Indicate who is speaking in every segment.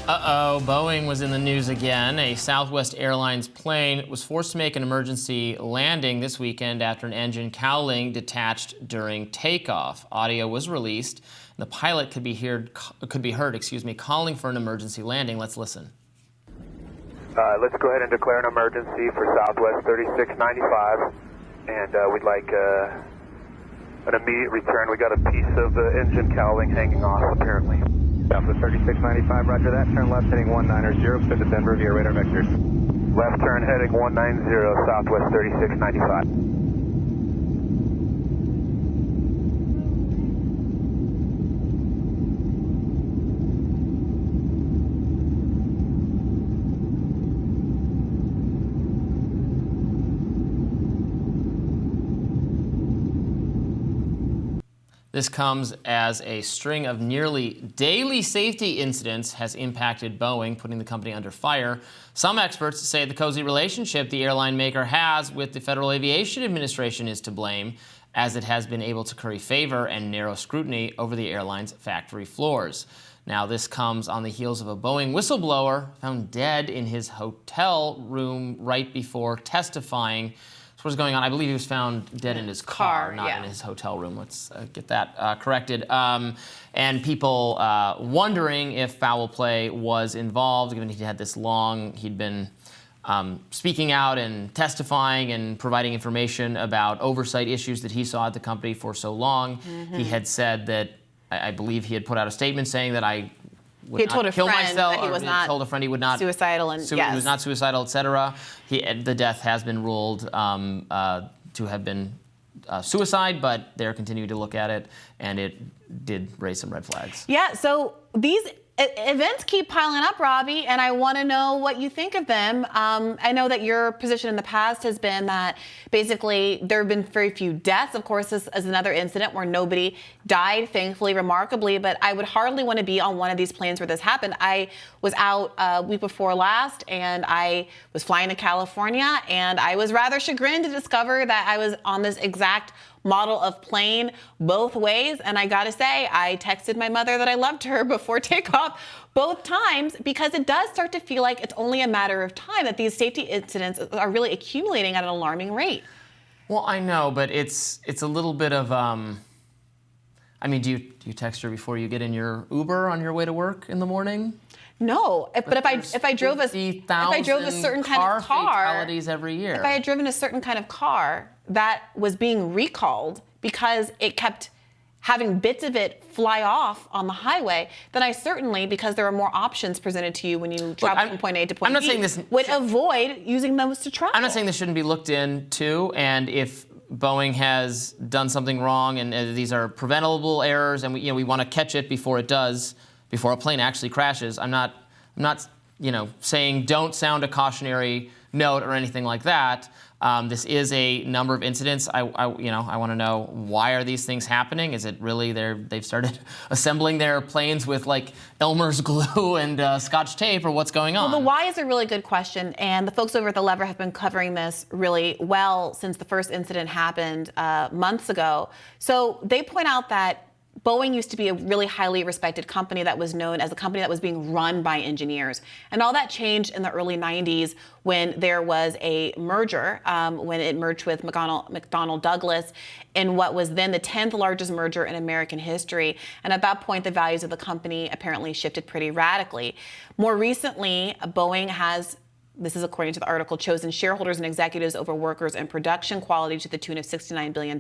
Speaker 1: Uh-oh, Boeing was in the news again. A Southwest Airlines plane was forced to make an emergency landing this weekend after an engine cowling detached during takeoff. Audio was released. The pilot could be heard, calling for an emergency landing. Let's listen.
Speaker 2: Let's go ahead and declare an emergency for Southwest 3695, and we'd like an immediate return. We got a piece of the engine cowling hanging off, apparently.
Speaker 3: Southwest 3695, roger that. Turn left heading 190, clear to Denver via radar vectors.
Speaker 2: Left turn heading 190, Southwest 3695.
Speaker 1: This comes as a string of nearly daily safety incidents has impacted Boeing, putting the company under fire. Some experts say the cozy relationship the airline maker has with the Federal Aviation Administration is to blame, as it has been able to curry favor and narrow scrutiny over the airline's factory floors. Now, this comes on the heels of a Boeing whistleblower found dead in his hotel room right before testifying. What's going on? I believe he was found dead in his car, not in his hotel room. Let's get that corrected. And people wondering if foul play was involved, given he had this he'd been speaking out and testifying and providing information about oversight issues that he saw at the company for so long. Mm-hmm. He had said that, I believe he had put out a statement saying that I would not kill myself, or he told a friend he would not
Speaker 4: suicidal, and
Speaker 1: he was not suicidal, etc. The death has been ruled to have been suicide, but they're continuing to look at it, and it did raise some red flags.
Speaker 4: Yeah. So these events keep piling up, Robby, and I want to know what you think of them. I know that your position in the past has been that basically there have been very few deaths. Of course, this is another incident where nobody died, thankfully, remarkably, but I would hardly want to be on one of these planes where this happened. I was out week before last, and I was flying to California, and I was rather chagrined to discover that I was on this exact model of plane both ways. And I gotta say, I texted my mother that I loved her before takeoff both times, because it does start to feel like it's only a matter of time that these safety incidents are really accumulating at an alarming rate.
Speaker 1: Well, I know, but it's a little bit of, I mean, do you text her before you get in your Uber on your way to work in the morning?
Speaker 4: No, but if I drove a certain kind of car,
Speaker 1: fatalities every year.
Speaker 4: If I had driven a certain kind of car that was being recalled because it kept having bits of it fly off on the highway, then I certainly, because there are more options presented to you when you travel from point A to point B, would avoid using those to travel.
Speaker 1: I'm not saying this shouldn't be looked into, and if Boeing has done something wrong, and these are preventable errors, and we want to catch it before a plane actually crashes. I'm not saying don't sound a cautionary note or anything like that. This is a number of incidents. I want to know, why are these things happening? Is it really they've started assembling their planes with like Elmer's glue and Scotch tape, or what's going on?
Speaker 4: Well, the why is a really good question, and the folks over at The Lever have been covering this really well since the first incident happened months ago. So they point out that Boeing used to be a really highly respected company that was known as a company that was being run by engineers. And all that changed in the early 90s when there was a merger, when it merged with McDonnell Douglas in what was then the 10th largest merger in American history. And at that point, the values of the company apparently shifted pretty radically. More recently, Boeing has, this is according to the article, chosen shareholders and executives over workers and production quality to the tune of $69 billion.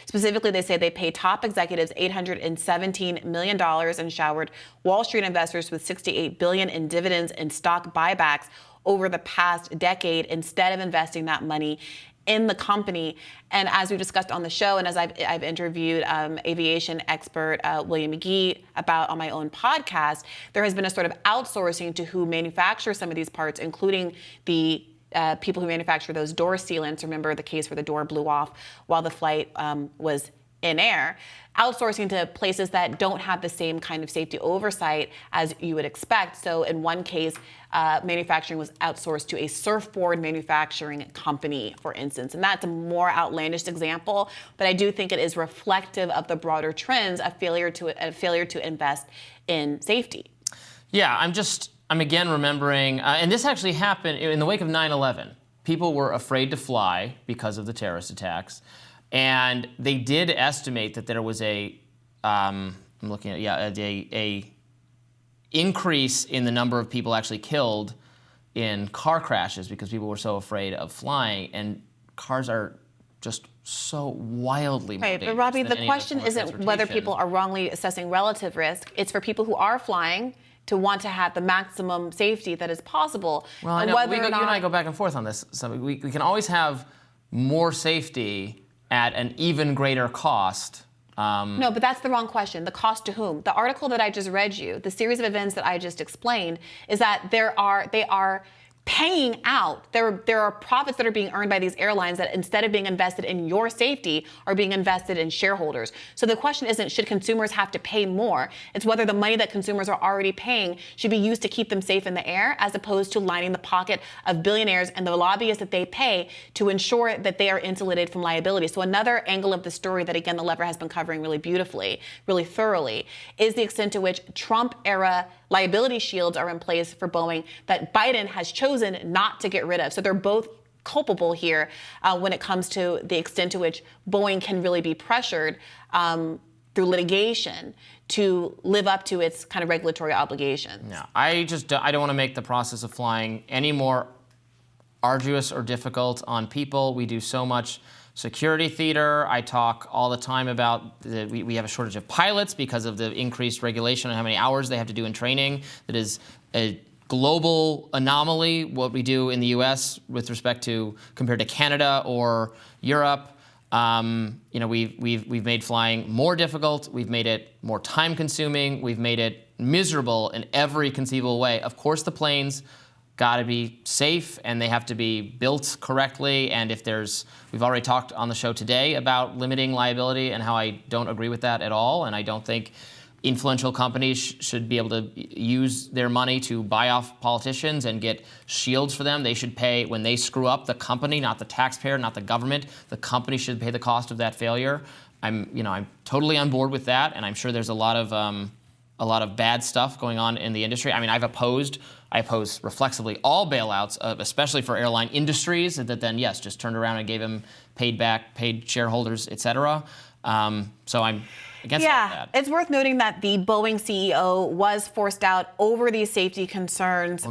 Speaker 4: Specifically, they say they paid top executives $817 million and showered Wall Street investors with $68 billion in dividends and stock buybacks over the past decade, instead of investing that money in the company. And as we discussed on the show, and as I've interviewed aviation expert William McGee about on my own podcast, there has been a sort of outsourcing to who manufactures some of these parts, including the people who manufacture those door sealants. Remember the case where the door blew off while the flight was in air. Outsourcing to places that don't have the same kind of safety oversight as you would expect. So in one case, manufacturing was outsourced to a surfboard manufacturing company, for instance. And that's a more outlandish example, but I do think it is reflective of the broader trends of failure to invest in safety.
Speaker 1: Yeah, I'm again remembering, and this actually happened in the wake of 9/11. People were afraid to fly because of the terrorist attacks, and they did estimate that there was I'm looking at, a increase in the number of people actually killed in car crashes because people were so afraid of flying, and cars are just so wildly more dangerous.
Speaker 4: But Robby,
Speaker 1: than
Speaker 4: the
Speaker 1: any other
Speaker 4: question
Speaker 1: form of
Speaker 4: isn't whether
Speaker 1: transportation.
Speaker 4: people are wrongly assessing relative risk. It's for people who are flying to want to have the maximum safety that is possible.
Speaker 1: Well, I
Speaker 4: and
Speaker 1: know.
Speaker 4: whether
Speaker 1: You
Speaker 4: or
Speaker 1: and I
Speaker 4: not,
Speaker 1: go back and forth on this. So we can always have more safety at an even greater cost.
Speaker 4: No, but that's the wrong question. The cost to whom? The article that I just read you, the series of events that I just explained, is that they are paying out. There are profits that are being earned by these airlines that instead of being invested in your safety are being invested in shareholders. So the question isn't should consumers have to pay more? It's whether the money that consumers are already paying should be used to keep them safe in the air as opposed to lining the pocket of billionaires and the lobbyists that they pay to ensure that they are insulated from liability. So another angle of the story that, again, the Lever has been covering really beautifully, really thoroughly, is the extent to which Trump-era liability shields are in place for Boeing that Biden has chosen not to get rid of. So they're both culpable here when it comes to the extent to which Boeing can really be pressured through litigation to live up to its kind of regulatory obligations.
Speaker 1: Yeah, I don't want to make the process of flying any more arduous or difficult on people. We do so much security theater. I talk all the time about we have a shortage of pilots because of the increased regulation on how many hours they have to do in training. That is a global anomaly, what we do in the U.S. with respect to compared to Canada or Europe. We've made flying more difficult. We've made it more time-consuming. We've made it miserable in every conceivable way. Of course, the planes got to be safe and they have to be built correctly. And we've already talked on the show today about limiting liability and how I don't agree with that at all. And I don't think influential companies should be able to use their money to buy off politicians and get shields for them. They should pay when they screw up, the company, not the taxpayer, not the government. The company should pay the cost of that failure. I'm totally on board with that, and I'm sure there's a lot of bad stuff going on in the industry. I mean, I oppose reflexively all bailouts, especially for airline industries that then, yes, just turned around and gave them paid shareholders, et cetera. So I'm against all that.
Speaker 4: It's worth noting that the Boeing CEO was forced out over these safety concerns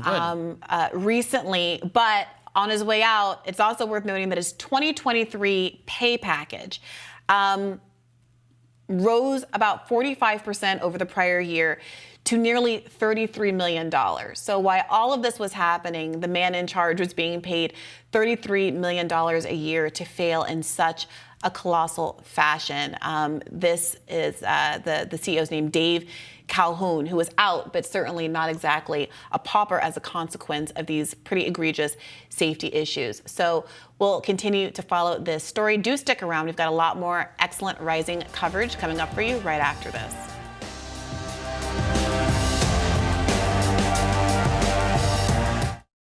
Speaker 4: recently, but on his way out, it's also worth noting that his 2023 pay package rose about 45% over the prior year to nearly $33 million. So while all of this was happening, the man in charge was being paid $33 million a year to fail in such a colossal fashion. This is the CEO's name, Dave Calhoun, who was out, but certainly not exactly a pauper as a consequence of these pretty egregious safety issues. So we'll continue to follow this story. Do stick around. We've got a lot more excellent rising coverage coming up for you right after this.